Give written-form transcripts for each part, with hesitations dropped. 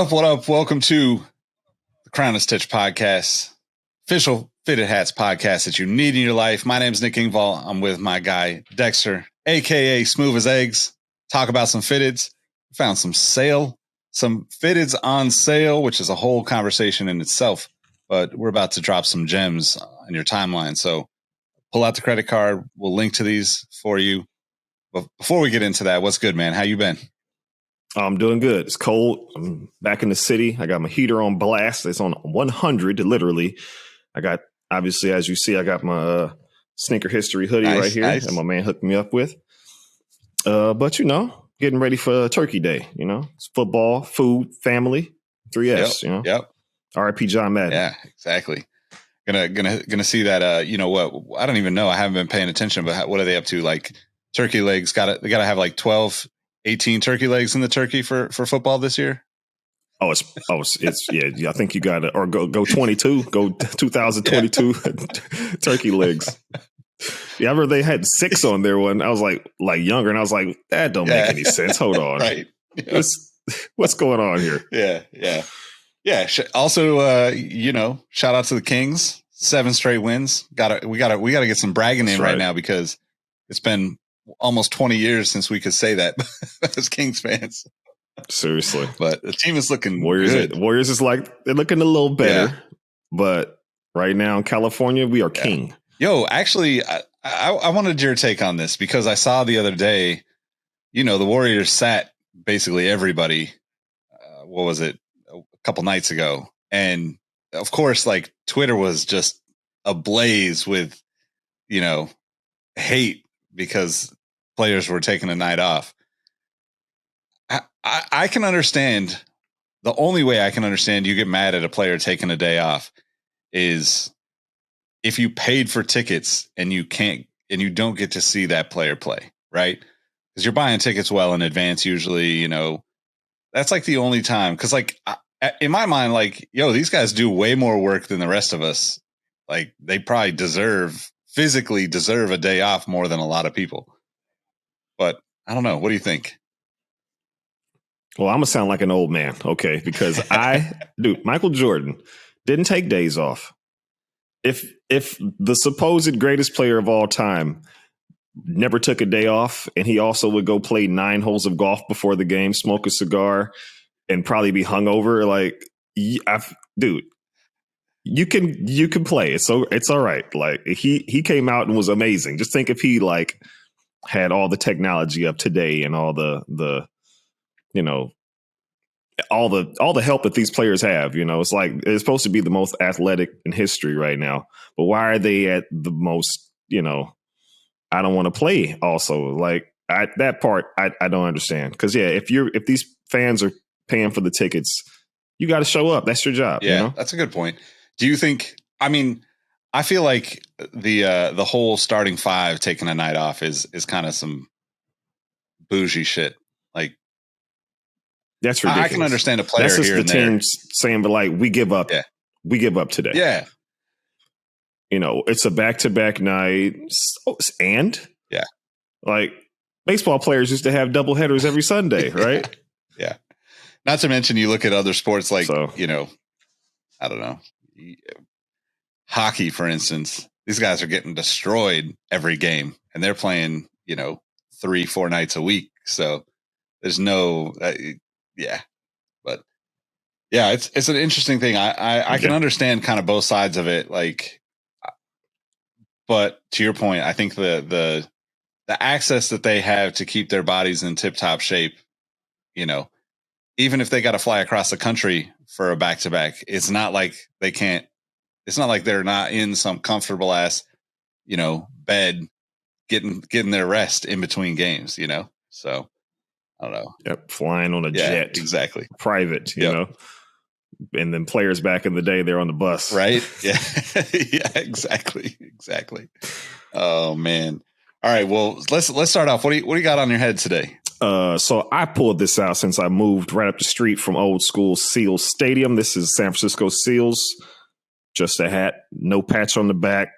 up? What up? Welcome to the Crown and Stitch podcast, official fitted hats podcast that you need in your life. My name is Nick Ingval. I'm with my guy Dexter, aka Smooth as Eggs. Talk about some fitteds. Found some fitteds on sale, which is a whole conversation in itself. But we're about to drop some gems in your timeline. So pull out the credit card. We'll link to these for you. But before we get into that, what's good, man? How you been? I'm doing good. It's cold. I'm back in the city. I got my heater on blast. It's on 100, literally. I got, obviously, as you see, I got my Sneaker History hoodie right here that my man hooked me up with. But, getting ready for Turkey Day, It's football, food, family, 3S, Yep. R.I.P. John Madden. Yeah, exactly. Gonna see that. What? I don't even know. I haven't been paying attention, but what are they up to? Like turkey legs. They gotta have like 12, 18 turkey legs in the turkey for football this year. It's yeah. I think you got to, or go 22, go 2022 turkey legs. Yeah, I remember they had 6 on there when I was like younger, and I was like, that don't make any sense. Hold on, right? What's going on here? Yeah. Also, shout out to the Kings, 7 straight wins. We gotta get some bragging in right now because it's been almost 20 years since we could say that as Kings fans. Seriously. But the team is looking good. Warriors is they're looking a little better, but right now in California, we are king. Yo, actually, I wanted your take on this because I saw the other day, the Warriors sat basically everybody. What was it? A couple nights ago. And of course, like Twitter was just ablaze with, hate because players were taking a night off. I can understand. The only way I can understand you get mad at a player taking a day off is if you paid for tickets and you don't get to see that player play, right? Because you're buying tickets well in advance usually, that's like the only time. Because in my mind, these guys do way more work than the rest of us. Like they probably physically deserve a day off more than a lot of people. But I don't know. What do you think? Well, I'm going to sound like an old man, okay? Because Michael Jordan didn't take days off. If the supposed greatest player of all time never took a day off, and he also would go play 9 holes of golf before the game, smoke a cigar, and probably be hungover, dude, you can play. It's all right. Like he came out and was amazing. Just think if he had all the technology of today and all the all the help that these players have, it's like it's supposed to be the most athletic in history right now. But why are they at the most, I don't want to play also. That part I don't understand. Because if these fans are paying for the tickets, you got to show up. That's your job. Yeah, that's a good point. Do you think, I feel like the whole starting 5 taking a night off is kind of some bougie shit. Like, that's ridiculous. I can understand a player here and there. That's just the team saying, but we give up. Yeah. We give up today. Yeah. It's a back-to-back night. And? Yeah. Baseball players used to have double headers every Sunday, right? Yeah. Not to mention you look at other sports I don't know. Hockey, for instance. These guys are getting destroyed every game. And they're playing, 3-4 nights a week. So there's no... But yeah, it's an interesting thing. I can understand kind of both sides of it. But to your point, I think the access that they have to keep their bodies in tip top shape, even if they got to fly across the country for a back to back, it's not like they can't. It's not like they're not in some comfortable ass, bed, getting their rest in between games. So. I don't know. Yep, flying on a jet. Exactly. Private, you know. And then players back in the day, they're on the bus. Right? Yeah. Yeah, exactly. Oh, man. All right, well, let's start off. What do you got on your head today? So I pulled this out since I moved right up the street from old school Seals Stadium. This is San Francisco Seals. Just a hat, no patch on the back,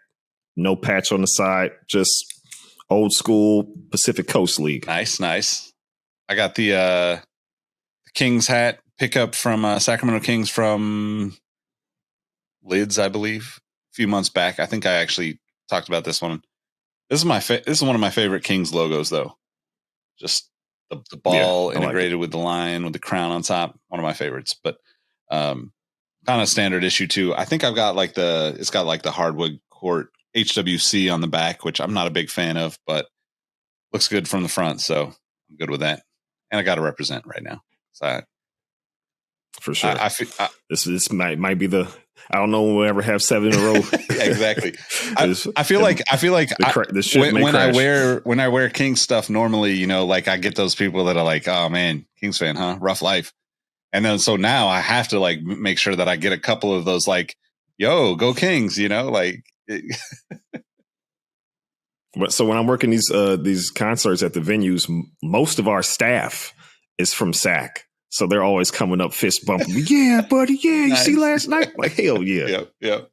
no patch on the side, just old school Pacific Coast League. Nice. I got the Kings hat, pickup from Sacramento Kings from Lids, I believe, a few months back. I think I actually talked about this one. This is one of my favorite Kings logos, though. Just the ball integrated with the lion with the crown on top. One of my favorites, but kind of standard issue too. I think I've got it's got like the hardwood court HWC on the back, which I'm not a big fan of, but looks good from the front, so I'm good with that. And I got to represent right now. So for sure, this might be the. I don't know when we'll ever have 7 in a row. Yeah, exactly. I feel like when I wear Kings stuff normally, you know, like I get those people that are like, oh man, Kings fan, huh? Rough life. And then so now I have to like make sure that I get a couple of those like, yo, go Kings, you know, like. But so when I'm working these concerts at the venues, most of our staff is from SAC. So they're always coming up fist bumping me. Yeah, buddy. Yeah, you see last night? Like, hell yeah. Yep.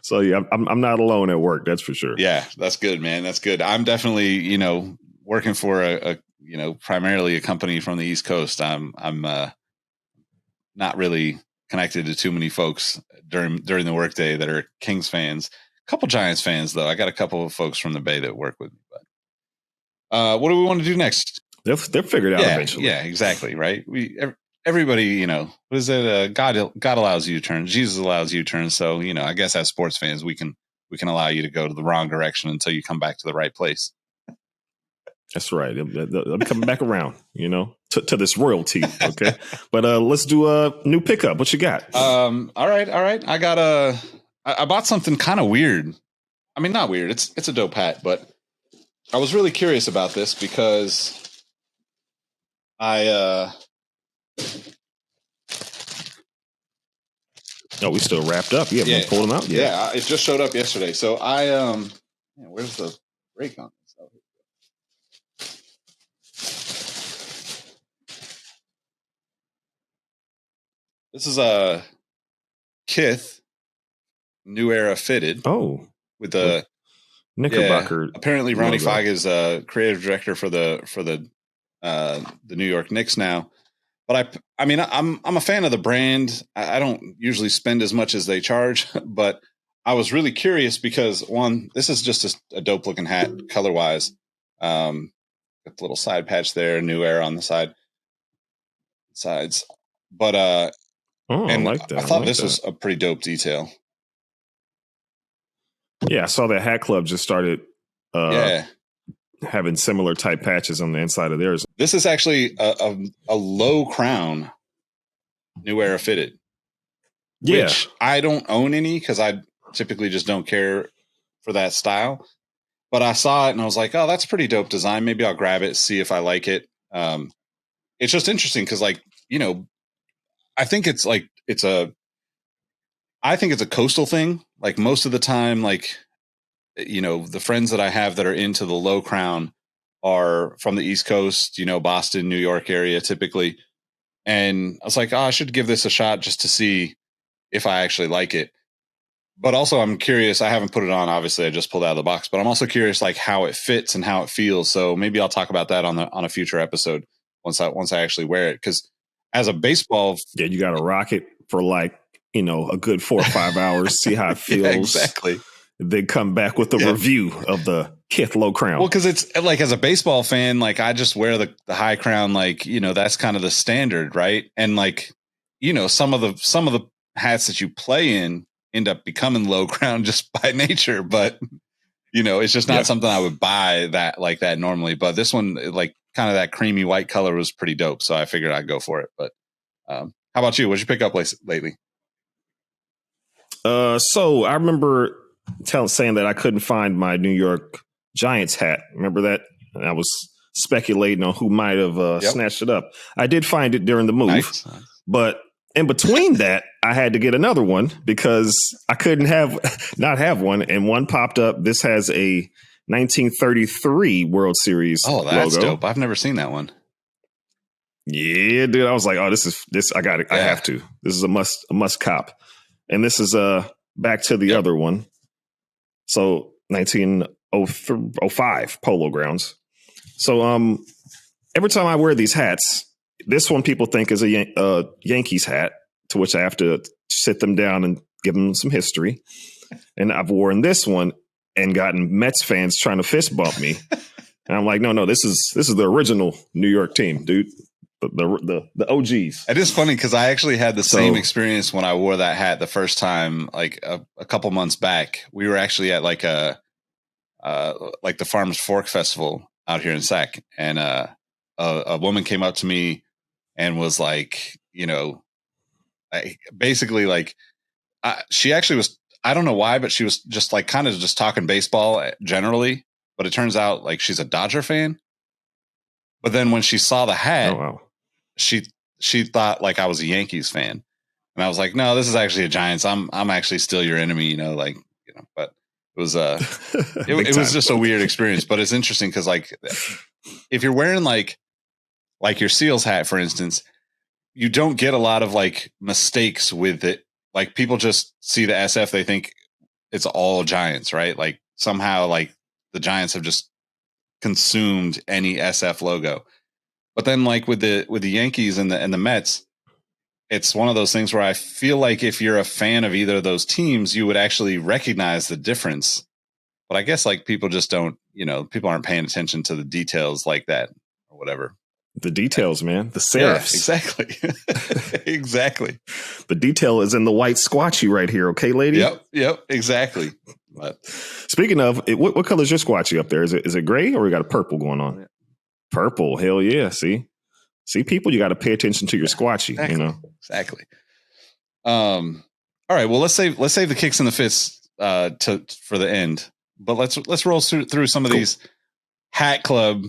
So yeah, I'm not alone at work. That's for sure. Yeah, that's good, man. That's good. I'm definitely, you know, working for a you know, primarily a company from the East Coast. I'm not really connected to too many folks during the workday that are Kings fans. A couple Giants fans, though. I got a couple of folks from the Bay that work with me. But what do we want to do next? They'll figure it out eventually. Yeah, exactly. Right. Everybody, you know, what is it? God allows U-turns. Jesus allows U-turns. So, you know, I guess as sports fans, we can allow you to go to the wrong direction until you come back to the right place. That's right. They'll be coming back around, you know, to this royalty. Okay. But let's do a new pickup. What you got? All right. I bought something kind of weird. I mean, not weird. It's a dope hat, but I was really curious about this because we still wrapped up. Yeah, pulled them out. Yeah, it just showed up yesterday. So where's the break on this? This is a Kith New Era fitted. Oh, with the Knickerbocker. Yeah, apparently, Ronnie Fogg is creative director for the New York Knicks now. But I mean, I'm a fan of the brand. I don't usually spend as much as they charge, but I was really curious because one, this is just a dope looking hat color wise. Got the little side patch there, New Era on the sides. But I like that. I thought this was a pretty dope detail. Yeah, I saw that Hat Club just started having similar type patches on the inside of theirs. This is actually a low crown New Era fitted. Yeah. Which I don't own any because I typically just don't care for that style. But I saw it and I was like, oh, that's pretty dope design. Maybe I'll grab it, see if I like it. It's just interesting because, like, you know, I think it's a coastal thing. Like most of the time, like, you know, the friends that I have that are into the low crown are from the East Coast, you know, Boston, New York area typically. And I was like, oh, I should give this a shot just to see if I actually like it. But also I'm curious. I haven't put it on. Obviously I just pulled out of the box, but I'm also curious like how it fits and how it feels. So maybe I'll talk about that on a future episode once I actually wear it. Cause as a baseball. Yeah. You got to rock it for like, you know, a good 4 or 5 hours, see how it feels. Yeah, exactly. They come back with a review of the Kith low crown. Well, because it's like as a baseball fan, like I just wear the high crown, like, you know, that's kind of the standard, right? And like, you know, some of the hats that you play in end up becoming low crown just by nature, but you know, it's just not something I would buy that normally. But this one, like kind of that creamy white color was pretty dope, so I figured I'd go for it. But how about you? What'd you pick up lately? So I remember saying that I couldn't find my New York Giants hat. Remember that? And I was speculating on who might have snatched it up. I did find it during the move, but in between that, I had to get another one because I couldn't not have one, and one popped up. This has a 1933 World Series logo. Oh, that's dope. I've never seen that one. Yeah, dude. I was like, oh, this. I got it. Yeah. I have to. This is a must cop. And this is back to the other one. So 1905 Polo Grounds. So every time I wear these hats, This one people think is a Yankees hat, to which I have to sit them down and give them some history. And I've worn this one and gotten Mets fans trying to fist bump me. And I'm like, no, this is the original New York team, dude. The OGs. It is funny because I actually had the same experience when I wore that hat the first time, like a couple months back. We were actually at like the Farmers Fork Festival out here in Sac, and a woman came up to me and was like, basically like, she actually was, I don't know why, but she was just like kind of just talking baseball generally. But it turns out like she's a Dodger fan. But then when she saw the hat, she thought like I was a Yankees fan, and I was like, no, this is actually a Giants. I'm actually still your enemy, But it was it was just a weird experience. But it's interesting because like if you're wearing like your Seals hat, for instance, you don't get a lot of like mistakes with it. Like people just see the SF, they think it's all Giants, right? Like somehow like the Giants have just consumed any SF logo. But then like with the Yankees and the Mets, it's one of those things where I feel like if you're a fan of either of those teams, you would actually recognize the difference. But I guess like people just don't, people aren't paying attention to the details like that or whatever. The details, man. The serifs. Yeah, exactly. Exactly. The detail is in the white squatchy right here. Okay, lady? Yep. Exactly. But speaking of, what color is your squatchy up there? Is it gray or we got a purple going on? Yeah. Purple. Hell yeah. See, people, you got to pay attention to your squatchy, Exactly. All right. Well, let's save the kicks and the fists for the end, but let's roll through some of these Hat Club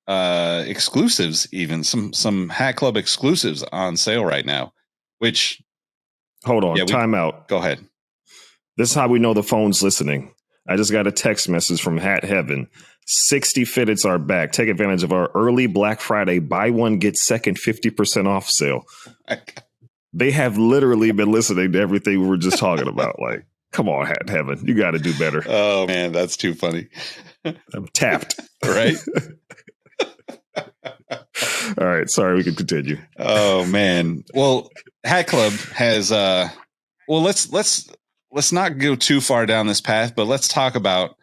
exclusives, even some Hat Club exclusives on sale right now, which hold on, time out. Go ahead. This is how we know the phone's listening. I just got a text message from Hat Heaven. 60 fitteds are back. Take advantage of our early Black Friday buy one, get second 50% off sale. They have literally been listening to everything we were just talking about. Like, come on, Hat Heaven. You got to do better. Oh, man, that's too funny. I'm tapped. Right? All right. Sorry, we can continue. Oh, man. Well, Hat Club has let's not go too far down this path, but let's talk about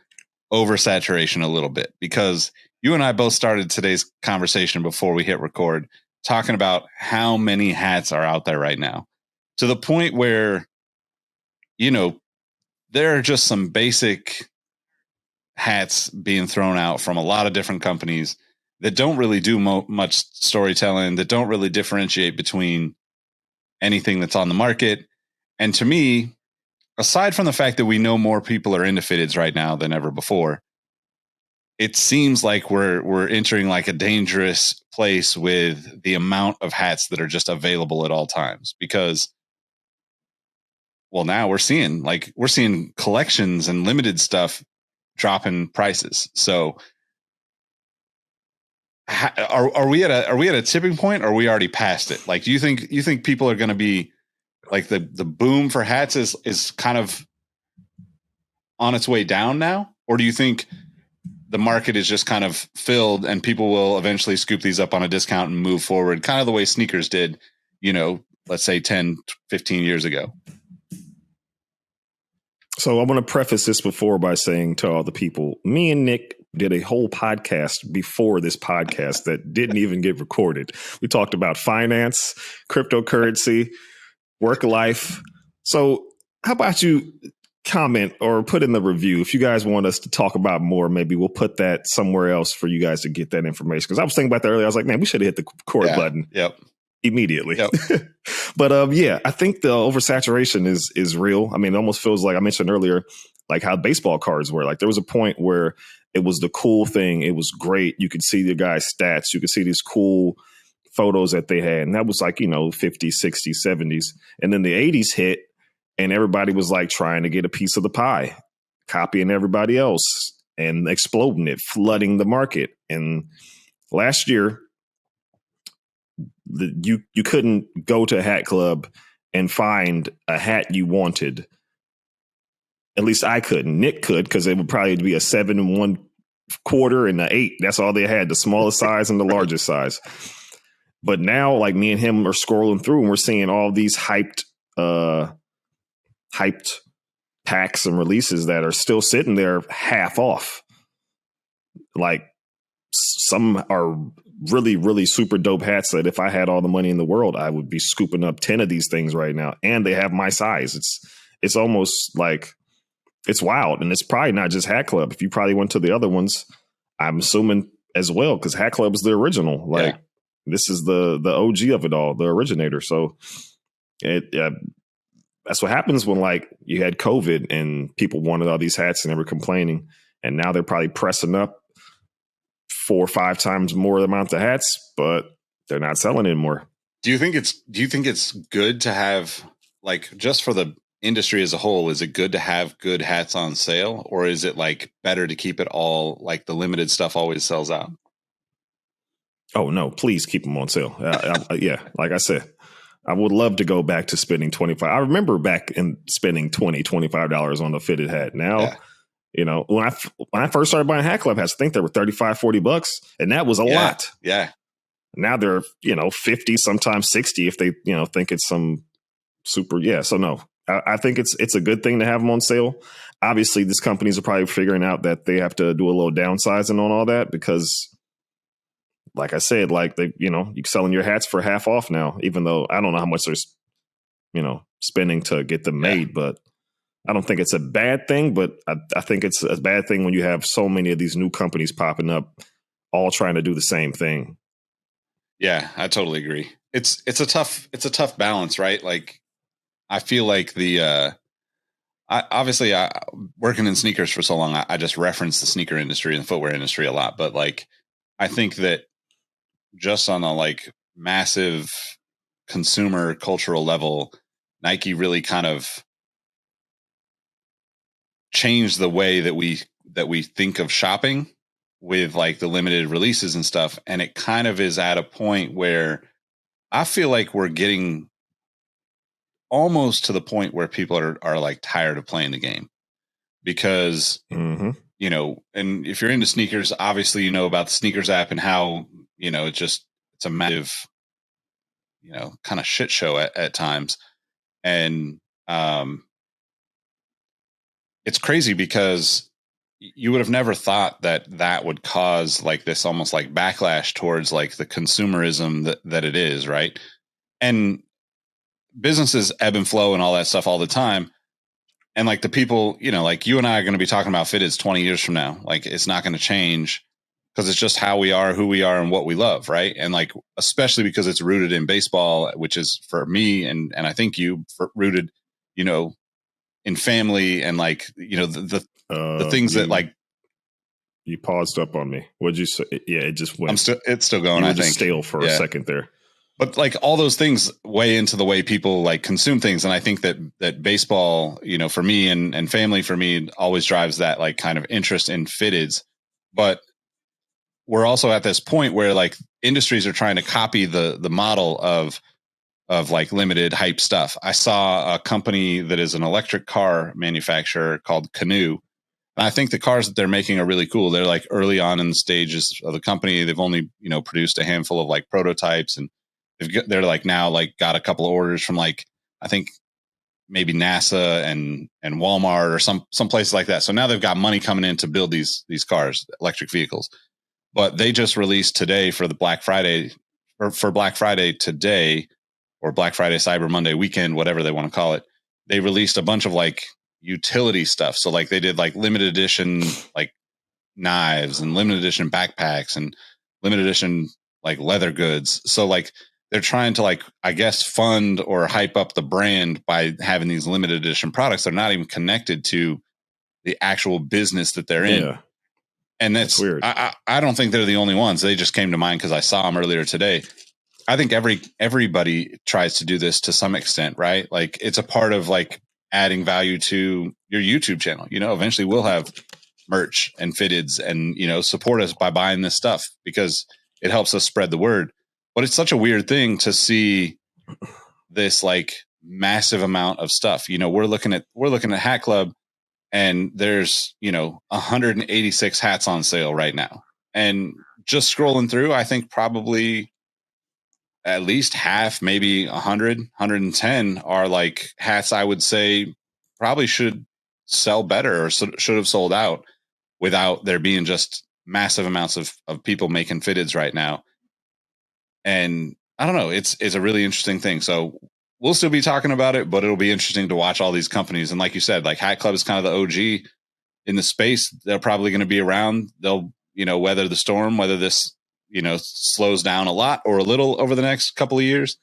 oversaturation a little bit, because you and I both started today's conversation before we hit record talking about how many hats are out there right now, to the point where, there are just some basic hats being thrown out from a lot of different companies that don't really do much storytelling, that don't really differentiate between anything that's on the market. And to me, aside from the fact that we know more people are into fitteds right now than ever before, it seems like we're entering like a dangerous place with the amount of hats that are just available at all times. Because, well, now we're seeing collections and limited stuff dropping prices. So are we at a tipping point, or are we already past it? Like, do you think people are going to be like the boom for hats is kind of on its way down now? Or do you think the market is just kind of filled and people will eventually scoop these up on a discount and move forward, kind of the way sneakers did, let's say 10, 15 years ago? So I want to preface this before by saying to all the people, me and Nick did a whole podcast before this podcast that didn't even get recorded. We talked about finance, cryptocurrency, work life. So how about you comment or put in the review if you guys want us to talk about more? Maybe we'll put that somewhere else for you guys to get that information. Because I was thinking about that earlier. I was like, man, we should have hit the record button. Yep. Immediately. Yep. But I think the oversaturation is real. I mean, it almost feels like I mentioned earlier, like how baseball cards were. Like there was a point where it was the cool thing. It was great. You could see the guy's stats. You could see these cool photos that they had. And that was like, 50s, 60s, 70s. And then the 80s hit and everybody was like trying to get a piece of the pie, copying everybody else and exploding it, flooding the market. And last year, you couldn't go to a hat club and find a hat you wanted. At least I couldn't. Nick could, because it would probably be a 7 1/4 and an 8. That's all they had, the smallest size and the largest size. But now, like me and him are scrolling through, and we're seeing all these hyped packs and releases that are still sitting there half off. Like some are really, really super dope hats that if I had all the money in the world, I would be scooping up 10 of these things right now. And they have my size. It's almost like it's wild. And it's probably not just Hat Club. If you probably went to the other ones, I'm assuming as well, because Hat Club is the original. Like this is the OG of it all, the originator. So that's what happens when like you had COVID and people wanted all these hats and they were complaining. And now they're probably pressing up 4 or 5 times more amount of hats, but they're not selling anymore. Do you think it's good to have, like, just for the industry as a whole, is it good to have good hats on sale, or is it like better to keep it all, like the limited stuff always sells out? Oh no, please keep them on sale. Yeah, like I said, I would love to go back to spending 25. I remember back in spending $25 on a fitted hat. Now, you know, when I first started buying Hat Club hats, I think they were $35-$40, and that was a lot. Yeah. Now they're, 50, sometimes 60 if they, think it's some super. Yeah. So no, I think it's a good thing to have them on sale. Obviously, these companies are probably figuring out that they have to do a little downsizing on all that because, like I said, like they, you're selling your hats for half off now, even though I don't know how much they're, spending to get them made, but I don't think it's a bad thing, but I think it's a bad thing when you have so many of these new companies popping up, all trying to do the same thing. Yeah, I totally agree. It's a tough balance, right? Like, I feel like I working in sneakers for so long, I just reference the sneaker industry and the footwear industry a lot, but like, I think that just on a like massive consumer cultural level, Nike really kind of changed the way that we think of shopping with like the limited releases and stuff. And it kind of is at a point where I feel like we're getting almost to the point where people are like tired of playing the game because, and if you're into sneakers, obviously, about the sneakers app and how, it's a massive, kind of shit show at times. And, it's crazy because you would have never thought that would cause like this almost like backlash towards like the consumerism that it is, right? And businesses ebb and flow and all that stuff all the time. And like the people, like you and I are going to be talking about fitteds 20 years from now. Like it's not going to change because it's just how we are, who we are, and what we love, right? And like especially because it's rooted in baseball, which is for me and I think you rooted, in family and like the things that like you paused up on me. What'd you say? Yeah, it just went. It's still going. I think stale for a second there. But like all those things weigh into the way people like consume things, and I think that baseball, for me and family for me, always drives that like kind of interest in fitteds. But we're also at this point where like industries are trying to copy the model of like limited hype stuff. I saw a company that is an electric car manufacturer called Canoe. And I think the cars that they're making are really cool. They're like early on in the stages of the company. They've only, produced a handful of like prototypes, and they're like now like got a couple of orders from like, I think maybe NASA and Walmart or some places like that. So now they've got money coming in to build these cars, electric vehicles. But they just released today for the Black Friday today, or Black Friday, Cyber Monday weekend, whatever they want to call it. They released a bunch of like utility stuff. So like they did like limited edition, like knives and limited edition backpacks and limited edition, like leather goods. So like they're trying to like, I guess, fund or hype up the brand by having these limited edition products. They're not even connected to the actual business that they're in. And that's weird. I don't think they're the only ones. They just came to mind because I saw them earlier today. I think everybody tries to do this to some extent, right? Like it's a part of like adding value to your YouTube channel. Eventually we'll have merch and fitteds and, support us by buying this stuff because it helps us spread the word. But it's such a weird thing to see this like massive amount of stuff. We're looking at Hat Club and there's, 186 hats on sale right now. And just scrolling through, I think probably at least half, maybe 100, 110 are like hats I would say probably should sell better or should have sold out without there being just massive amounts of people making fitteds right now. And I don't know, it's a really interesting thing. So we'll still be talking about it, but it'll be interesting to watch all these companies. And like you said, like Hat Club is kind of the OG in the space. They're probably going to be around. They'll, weather the storm, whether this, slows down a lot or a little over the next couple of years.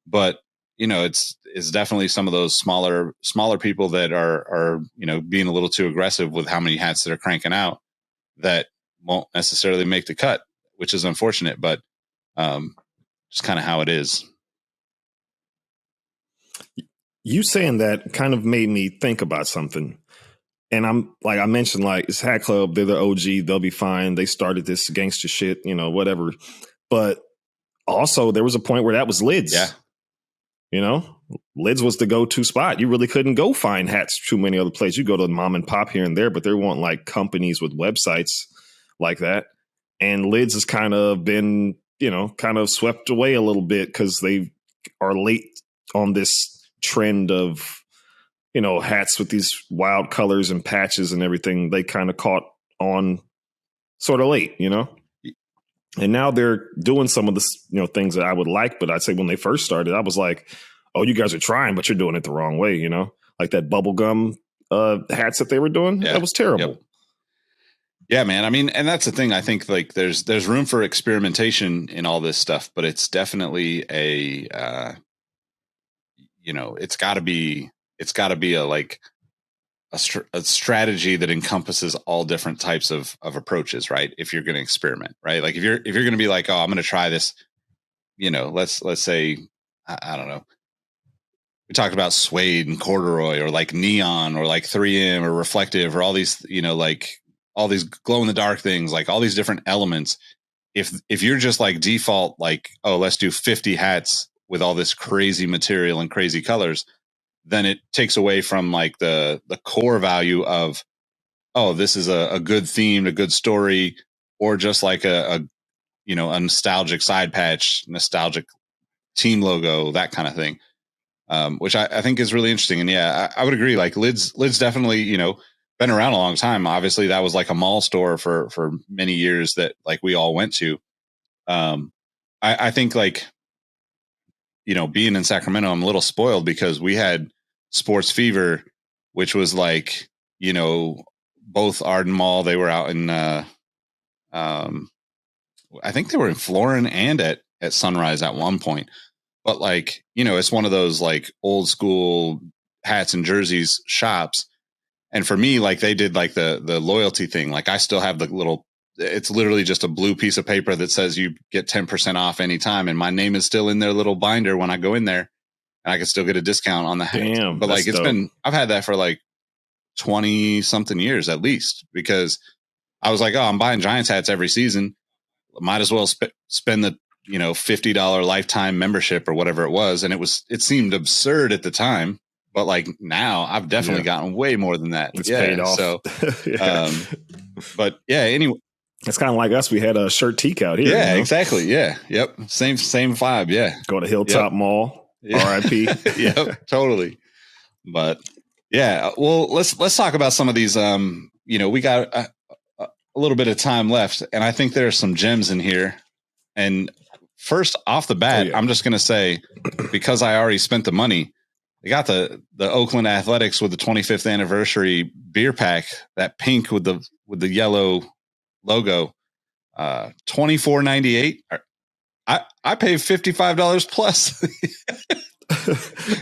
But, it's definitely some of those smaller people that are, being a little too aggressive with how many hats that are cranking out that won't necessarily make the cut, which is unfortunate, but just kind of how it is. You saying that kind of made me think about something. And I'm like, I mentioned, like, it's Hat Club. They're the OG. They'll be fine. They started this gangster shit, whatever. But also, there was a point where that was Lids. Yeah. Lids was the go-to spot. You really couldn't go find hats too many other places. You go to mom and pop here and there, but there weren't like companies with websites like that. And Lids has kind of been, kind of swept away a little bit because they are late on this trend of, hats with these wild colors and patches and everything. They kind of caught on sort of late, And now they're doing some of the, things that I would like. But I'd say when they first started, I was like, oh, you guys are trying, but you're doing it the wrong way, Like that bubblegum hats that they were doing. Yeah. That was terrible. Yep. Yeah, man. I mean, and that's the thing. I think like there's room for experimentation in all this stuff, but it's definitely it's got to be a strategy that encompasses all different types of approaches, right? If you're going to experiment, right? Like if you're going to be like, oh, I'm going to try this, let's say, I don't know. We talked about suede and corduroy or like neon or like 3M or reflective or all these, like all these glow in the dark things, like all these different elements. If you're just like default, like, oh, let's do 50 hats with all this crazy material and crazy colors, then it takes away from like the core value of, oh, this is a good theme, a good story, or just like a nostalgic side patch, nostalgic team logo, that kind of thing. Which I think is really interesting. And yeah, I would agree. Like Lids definitely, been around a long time. Obviously that was like a mall store for many years that like we all went to. I think like, being in Sacramento, I'm a little spoiled because we had Sports Fever, which was like, both Arden Mall. They were out in, I think they were in Florin and at Sunrise at one point. But like, it's one of those like old school hats and jerseys shops. And for me, like they did like the loyalty thing. Like I still have the little, it's literally just a blue piece of paper that says you get 10% off anytime. And my name is still in their little binder when I go in there and I can still get a discount on the hat. Damn, but like, I've had that for like 20 something years at least, because I was like, oh, I'm buying Giants hats every season. Might as well spend the, $50 lifetime membership or whatever it was. And it seemed absurd at the time, but like now I've definitely gotten way more than that. It's paid off. So, but yeah, anyway, it's kind of like us. We had a shirt teak out here. Yeah, exactly. Yeah. Yep. Same vibe. Yeah. Go to Hilltop Mall. RIP. Yep. Totally. But yeah, well, let's talk about some of these. We got a little bit of time left, and I think there are some gems in here. And first off the bat, I'm just going to say, because I already spent the money, they got the Oakland Athletics with the 25th anniversary beer pack, that pink with the yellow logo, $24.98. I paid $55 plus.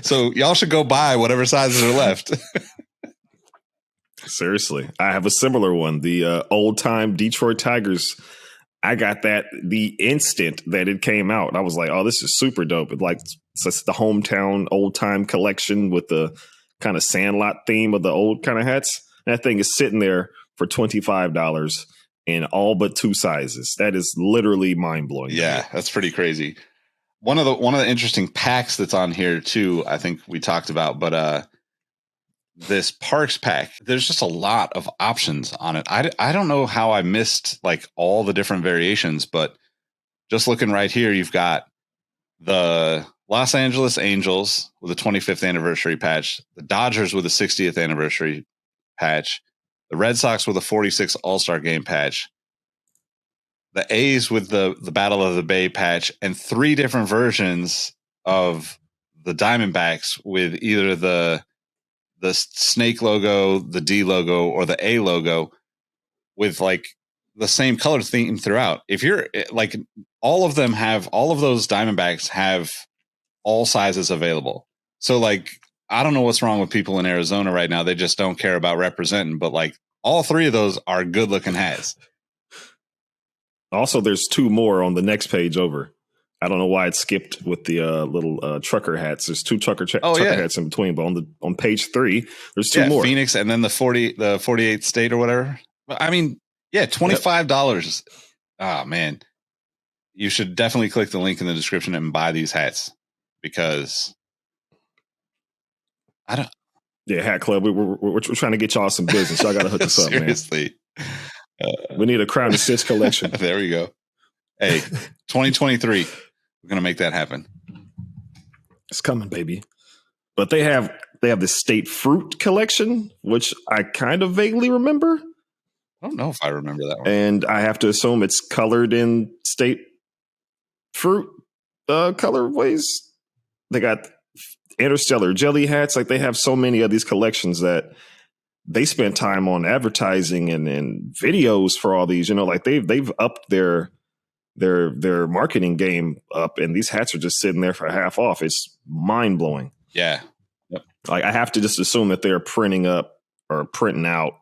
So y'all should go buy whatever sizes are left. Seriously. I have a similar one. The old time Detroit Tigers. I got that the instant that it came out. I was like, oh, this is super dope. It's the hometown old time collection with the kind of Sandlot theme of the old kind of hats. That thing is sitting there for $25 in all but two sizes. That is literally mind blowing. Yeah, that's pretty crazy. One of the interesting packs that's on here too, I think we talked about, but this Parks pack, there's just a lot of options on it. I don't know how I missed like all the different variations, but just looking right here, you've got the Los Angeles Angels with a 25th anniversary patch, the Dodgers with a 60th anniversary patch, the Red Sox with a 46 All-Star Game patch, the A's with the Battle of the Bay patch, and 3 different versions of the Diamondbacks with either the snake logo, the D logo, or the A logo with like the same color theme throughout. If you're like, all of those Diamondbacks have all sizes available. So like, I don't know what's wrong with people in Arizona right now. They just don't care about representing, but like all 3 of those are good looking hats. Also, there's 2 more on the next page over. I don't know why it skipped with the little trucker hats. There's 2 trucker hats in between, but on page 3, there's 2 more. Phoenix, and then the 48th state or whatever. I mean, yeah, $25. Yep. Oh man, you should definitely click the link in the description and buy these hats because I don't. Yeah, Hat Club. We're trying to get y'all some business. Y'all got to hook us up, man. Seriously. We need a Crown and Stitch collection. There we go. Hey, 2023. We're gonna make that happen. It's coming, baby. But they have the State Fruit collection, which I kind of vaguely remember. I don't know if I remember that one. And I have to assume it's colored in State Fruit colorways. They got Interstellar jelly hats. Like, they have so many of these collections that they spend time on advertising and videos for all these. You know, like they've upped their marketing game up, and these hats are just sitting there for half off. It's mind blowing. Yeah. Yep. Like, I have to just assume that they're printing up or printing out,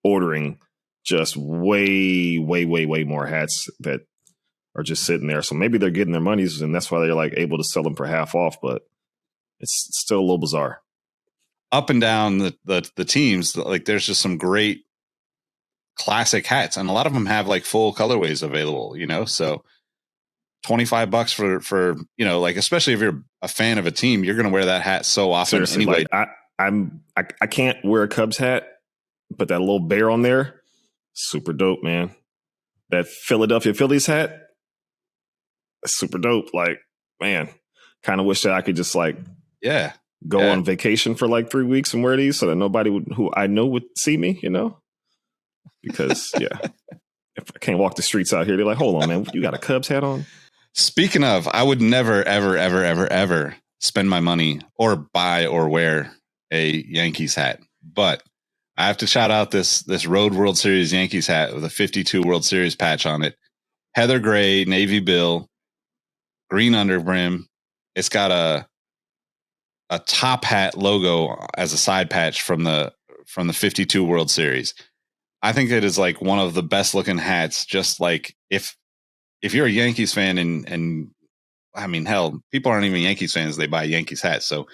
ordering just way more hats that are just sitting there. So maybe they're getting their monies, and that's why they're like able to sell them for half off. But it's still a little bizarre. Up and down the teams, like there's just some great classic hats, and a lot of them have like full colorways available, you know. So $25 for you know, like, especially if you're a fan of a team, you're gonna wear that hat so often. Seriously, anyway. Like, I can't wear a Cubs hat, but that little bear on there, super dope, man. That Philadelphia Phillies hat, super dope. Like, man, kind of wish that I could just like go on vacation for like 3 weeks and wear these so that nobody who I know would see me, you know? Because if I can't walk the streets out here, they're like, hold on, man, you got a Cubs hat on? Speaking of, I would never, ever spend my money or buy or wear a Yankees hat. But I have to shout out this Road World Series Yankees hat with a 52 World Series patch on it. Heather gray, navy bill, green underbrim. It's got a top hat logo as a side patch from the 52 World Series. I think it is like one of the best looking hats. Just like if you're a Yankees fan and I mean, hell, people aren't even Yankees fans. They buy Yankees hats. So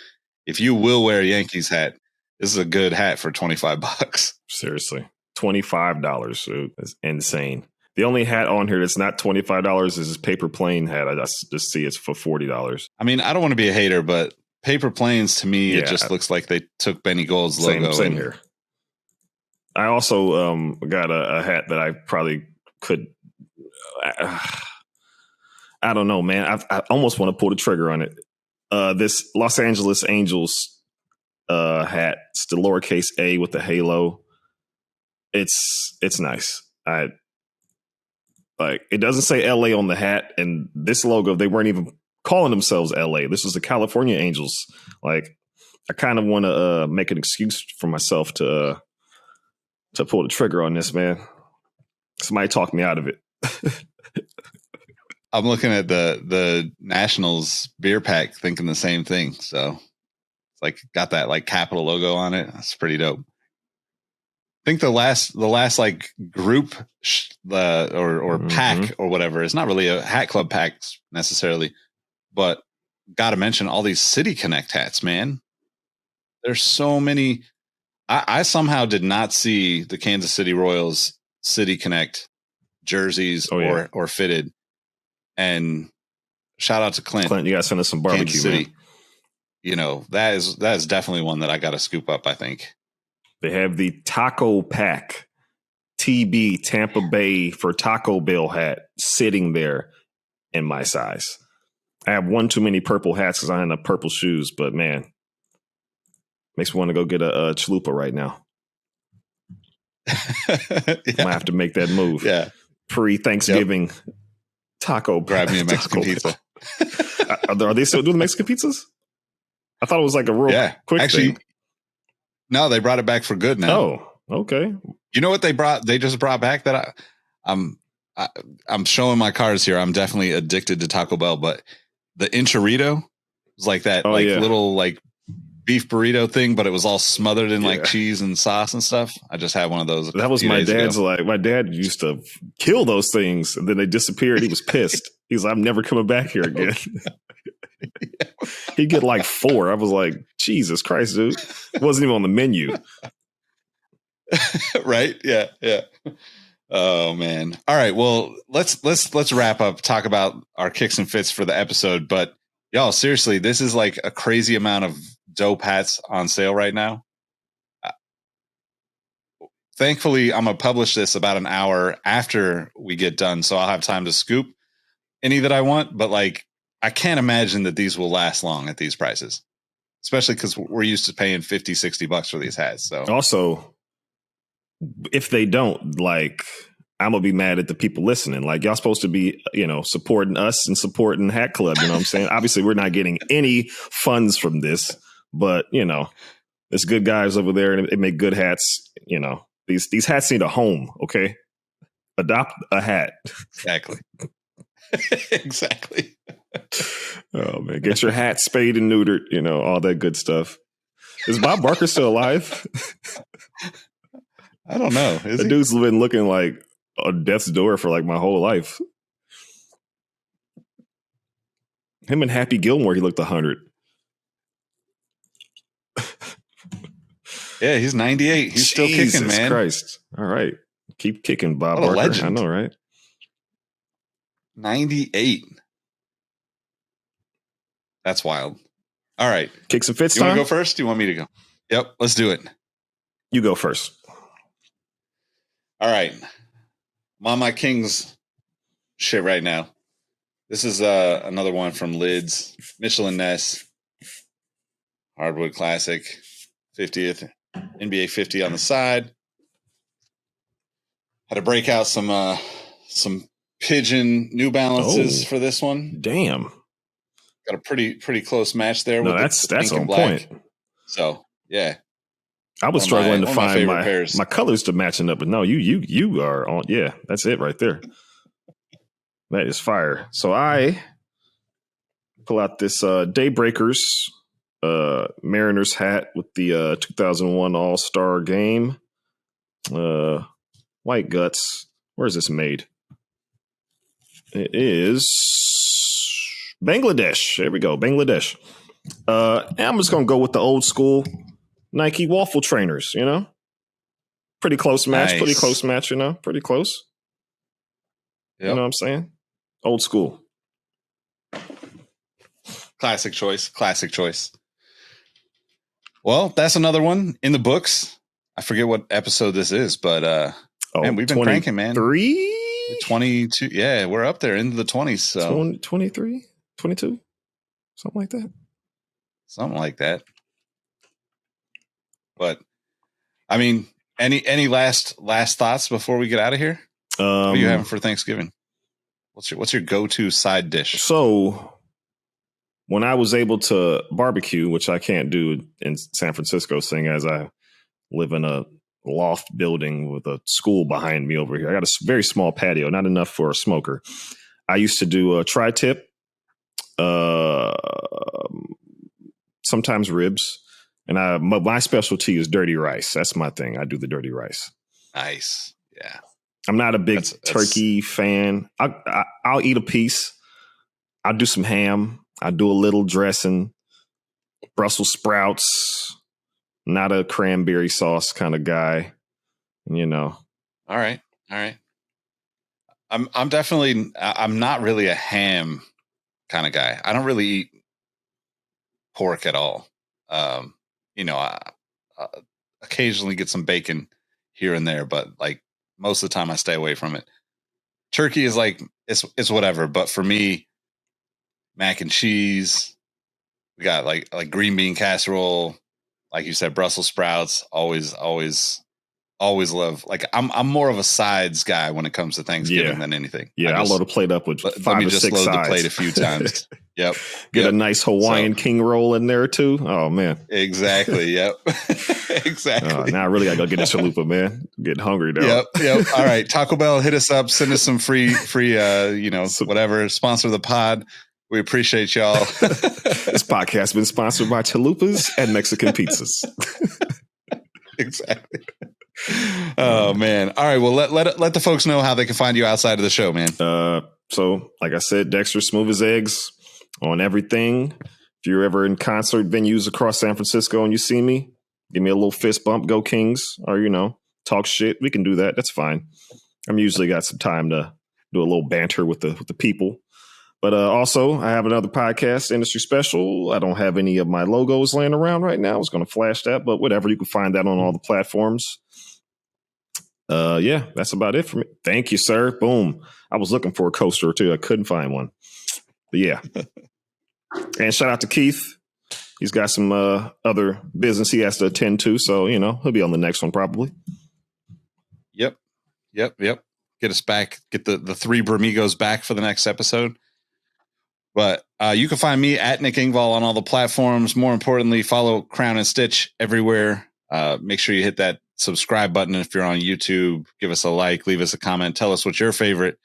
if you will wear a Yankees hat, this is a good hat for $25. Seriously. $25. That's insane. The only hat on here that's not $25 is this paper plane hat. I just see it's for $40. I mean, I don't want to be a hater, but paper planes to me, it just looks like they took Benny Gold's logo. Same here. I also got a hat that I probably could. I don't know, man. I almost want to pull the trigger on it. This Los Angeles Angels hat. It's the lowercase a with the halo. It's nice. It doesn't say LA on the hat, and this logo, they weren't even calling themselves LA. This was the California Angels. Like, I kind of want to make an excuse for myself to pull the trigger on this, man. Somebody talk me out of it. I'm looking at the Nationals beer pack, thinking the same thing. So it's like got that like Capital logo on it. That's pretty dope. I think the last like group or pack or whatever. It's not really a Hat Club pack necessarily, but got to mention all these City Connect hats, man. There's so many. I somehow did not see the Kansas City Royals City Connect jerseys or fitted. And shout out to Clint. Clint, you got to send us some barbecue, man. You know, that is definitely one that I got to scoop up, I think. They have the Taco Pack TB Tampa Bay for Taco Bell hat sitting there in my size. I have one too many purple hats because I end up purple shoes. But man, makes me want to go get a chalupa right now. I might have to make that move. Yeah. Pre-Thanksgiving taco. Grab me a Mexican pizza. Are they still doing Mexican pizzas? I thought it was like a real quick thing. No, they brought it back for good now. Oh, okay. You know what they brought? They just brought back that I'm showing my cards here. I'm definitely addicted to Taco Bell, but the enchilada was like that, little like beef burrito thing, but it was all smothered in like cheese and sauce and stuff. I just had one of those. That was my dad's. Like my dad used to kill those things, and then they disappeared. He was pissed. He's like, I'm never coming back here again. He'd get like 4. I was like, Jesus Christ, dude! It wasn't even on the menu. Right? Yeah. Oh man. All right. Well, let's wrap up. Talk about our kicks and fits for the episode. But y'all, seriously, this is like a crazy amount of dope hats on sale right now. Thankfully, I'm gonna publish this about an hour after we get done, so I'll have time to scoop any that I want. But like, I can't imagine that these will last long at these prices, especially because we're used to paying $50-$60 for these hats. So also, if they don't, like, I'm gonna be mad at the people listening. Like, y'all supposed to be, supporting us and supporting Hat Club. You know what I'm saying? Obviously, we're not getting any funds from this, but there's good guys over there and they make good hats. These hats need a home. Okay, adopt a hat. Exactly. Exactly. Oh man, get your hat spayed and neutered. All that good stuff. Is Bob Barker still alive? I don't know. The dude's been looking like a death's door for like my whole life. Him and Happy Gilmore, he looked 100. Yeah, he's 98. He's still kicking, man. Jesus Christ. All right. Keep kicking, Bob Barker. Legend. I know, right? 98. That's wild. All right. Kicks and fits You want to go first? Do you want me to go? Yep, let's do it. You go first. All right. I'm on my Kings shit right now. This is another one from Lids. Michelin Ness. Hardwood Classic. 50th. NBA 50 on the side. Had to break out some Pigeon New Balances for this one. Damn. Got a pretty close match there. No, with that's on point. So yeah. I was struggling to find my colors to matching up, but no, you are on. Yeah, that's it right there. That is fire. So I pull out this Daybreakers Mariners hat with the 2001 All-Star Game. White guts. Where is this made? It is Bangladesh. There we go, Bangladesh. And I'm just gonna go with the old school Nike waffle trainers, Pretty close match, nice. Pretty close match, pretty close. Yep. You know what I'm saying? Old school. Classic choice. Well, that's another one in the books. I forget what episode this is, but man, we've been cranking, man. 22. Yeah, we're up there into the 20s. So 23, 22, something like that. But I mean, any last thoughts before we get out of here? What are you having for Thanksgiving? What's your go-to side dish? So when I was able to barbecue, which I can't do in San Francisco, seeing as I live in a loft building with a school behind me over here. I got a very small patio, not enough for a smoker. I used to do a tri-tip, sometimes ribs. And my specialty is dirty rice. That's my thing. I do the dirty rice. Nice. Yeah. I'm not a big turkey fan. I'll eat a piece. I'll do some ham. I'll do a little dressing. Brussels sprouts. Not a cranberry sauce kind of guy. All right. I'm not really a ham kind of guy. I don't really eat pork at all. I occasionally get some bacon here and there, but like most of the time I stay away from it. Turkey is like, it's whatever. But for me, mac and cheese. We got like green bean casserole. Like you said, Brussels sprouts. Always love. Like I'm more of a sides guy when it comes to Thanksgiving than anything. Yeah, I load a plate up with let me just load the plate a few times. Yep. Get a nice Hawaiian king roll in there too. Oh man. Exactly. Yep. Exactly. Now I really gotta go get a chalupa, man. I'm getting hungry now. Yep. All right. Taco Bell, hit us up. Send us some free, whatever. Sponsor the pod. We appreciate y'all. This podcast has been sponsored by chalupas and Mexican pizzas. Exactly. Oh man. All right. Well, let the folks know how they can find you outside of the show, man. So like I said, Dexter Smooth as Eggs on everything. If you're ever in concert venues across San Francisco and you see me, give me a little fist bump, go Kings, or, talk shit. We can do that. That's fine. I'm usually got some time to do a little banter with the people. But also, I have another podcast, Industry Special. I don't have any of my logos laying around right now. I was going to flash that, but whatever. You can find that on all the platforms. Yeah, that's about it for me. Thank you, sir. Boom. I was looking for a coaster too. I couldn't find one. But yeah. And shout out to Keith. He's got some other business he has to attend to. So, he'll be on the next one probably. Yep. Get us back. Get the three Bramigos back for the next episode. But you can find me at Nick Engvall on all the platforms. More importantly, follow Crown and Stitch everywhere. Make sure you hit that subscribe button if you're on YouTube. Give us a like, leave us a comment. Tell us what your favorite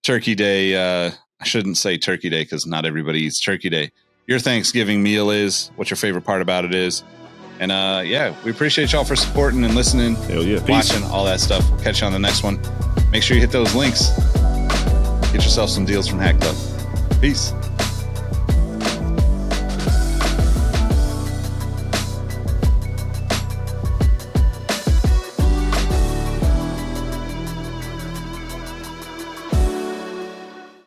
Turkey Day. I shouldn't say Turkey Day because not everybody eats Turkey Day. Your Thanksgiving meal is, what your favorite part about it is. And we appreciate y'all for supporting and listening, watching all that stuff. We'll catch you on the next one. Make sure you hit those links. Get yourself some deals from Hack Club. Peace.